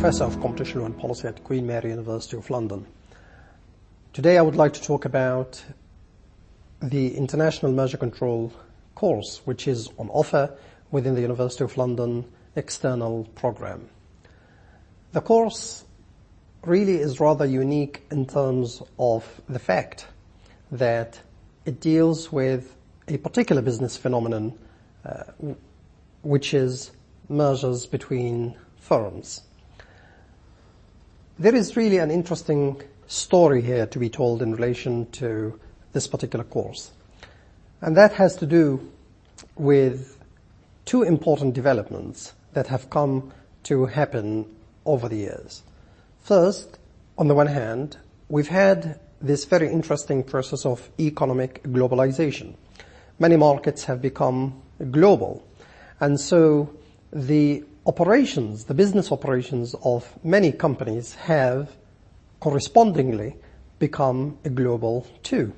Professor of Competition Law and Policy at Queen Mary University of London. Today I would like to talk about the International Merger Control course, which is on offer within the University of London external program. The course really is rather unique in terms of the fact that it deals with a particular business phenomenon, which is mergers between firms. There is really an interesting story here to be told in relation to this particular course. And that has to do with two important developments that have come to happen over the years. First, on the one hand, we've had this very interesting process of economic globalization. Many markets have become global, and so the business operations of many companies have correspondingly become global too.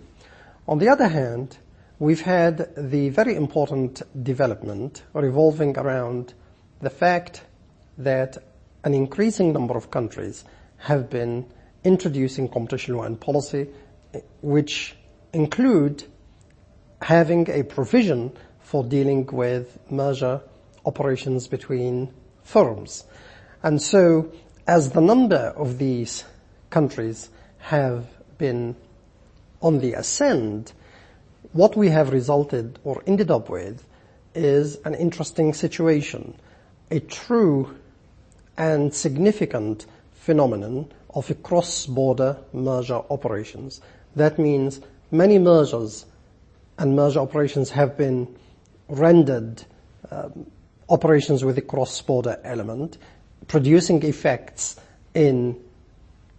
On the other hand, we've had the very important development revolving around the fact that an increasing number of countries have been introducing competition law and policy, which include having a provision for dealing with merger operations between firms. And so, as the number of these countries have been on the ascend, what we have resulted or ended up with is an interesting situation, a true and significant phenomenon of a cross-border merger operations. That means many mergers and merger operations have been rendered operations with a cross-border element, producing effects in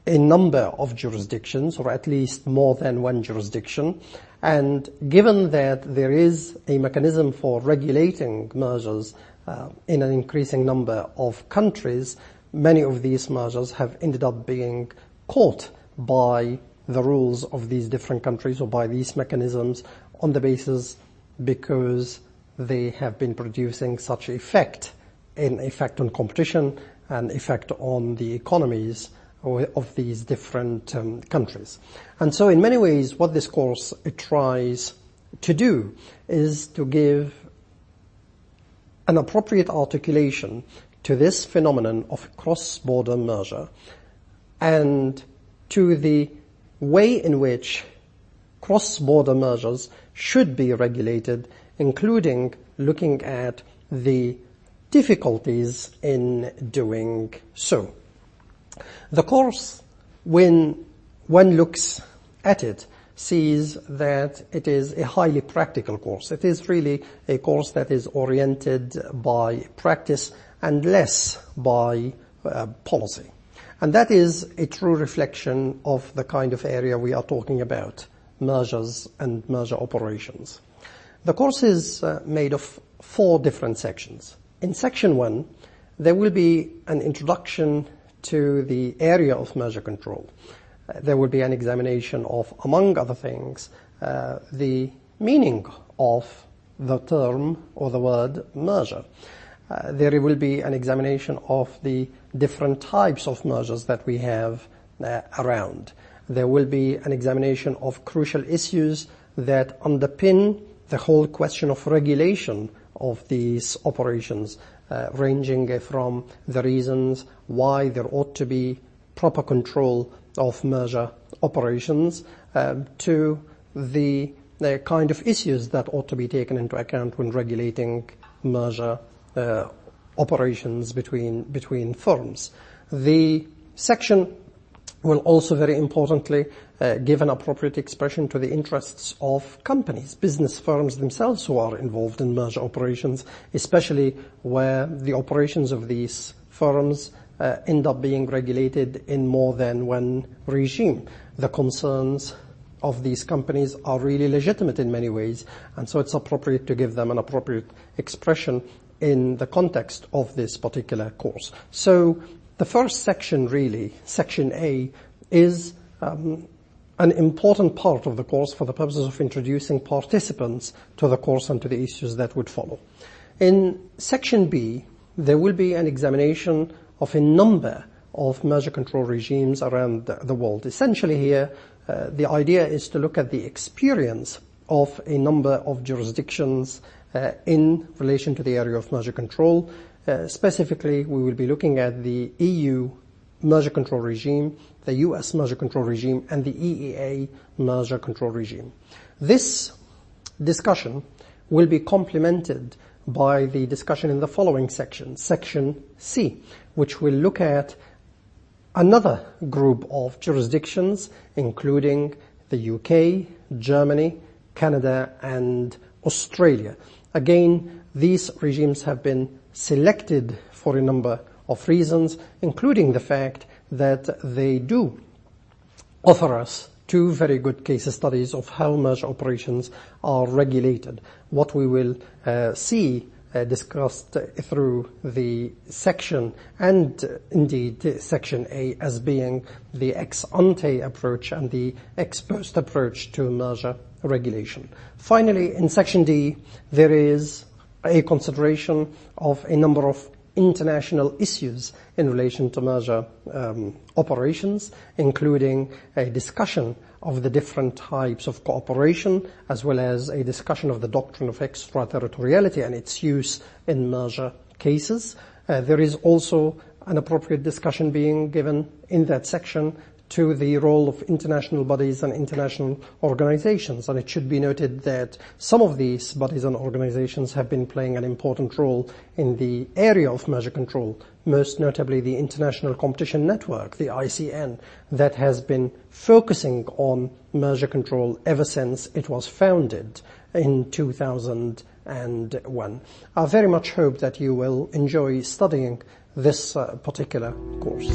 a number of jurisdictions, or at least more than one jurisdiction. And given that there is a mechanism for regulating mergers in an increasing number of countries, many of these mergers have ended up being caught by the rules of these different countries or by these mechanisms on the basis because they have been producing such effect on competition and effect on the economies of these different countries. And so in many ways what this course tries to do is to give an appropriate articulation to this phenomenon of cross-border merger and to the way in which cross-border mergers should be regulated, including looking at the difficulties in doing so. The course, when one looks at it, sees that it is a highly practical course. It is really a course that is oriented by practice and less by policy. And that is a true reflection of the kind of area we are talking about, mergers and merger operations. The course is made of 4 different sections. In section 1, there will be an introduction to the area of merger control. There will be an examination of, among other things, the meaning of the term or the word merger. There will be an examination of the different types of mergers that we have around. There will be an examination of crucial issues that underpin the whole question of regulation of these operations, ranging from the reasons why there ought to be proper control of merger operations to the kind of issues that ought to be taken into account when regulating merger operations between firms. The section will also very importantly give an appropriate expression to the interests of companies, business firms themselves who are involved in merger operations, especially where the operations of these firms end up being regulated in more than one regime. The concerns of these companies are really legitimate in many ways, and so it's appropriate to give them an appropriate expression in the context of this particular course. So the first section, really, section A, is an important part of the course for the purposes of introducing participants to the course and to the issues that would follow. In section B, there will be an examination of a number of merger control regimes around the world. Essentially here, the idea is to look at the experience of a number of jurisdictions in relation to the area of merger control. Specifically, we will be looking at the EU merger control regime, the US merger control regime, and the EEA merger control regime. This discussion will be complemented by the discussion in the following section, Section C, which will look at another group of jurisdictions, including the UK, Germany, Canada, and Australia. Again, these regimes have been selected for a number of reasons, including the fact that they do offer us two very good case studies of how merger operations are regulated. What we will see discussed through the section, and indeed Section A, as being the ex ante approach and the ex post approach to merger regulation. Finally, in Section D, there is a consideration of a number of international issues in relation to merger operations, including a discussion of the different types of cooperation, as well as a discussion of the doctrine of extraterritoriality and its use in merger cases. There is also an appropriate discussion being given in that section to the role of international bodies and international organizations. And it should be noted that some of these bodies and organizations have been playing an important role in the area of merger control, most notably the International Competition Network, the ICN, that has been focusing on merger control ever since it was founded in 2001. I very much hope that you will enjoy studying this particular course.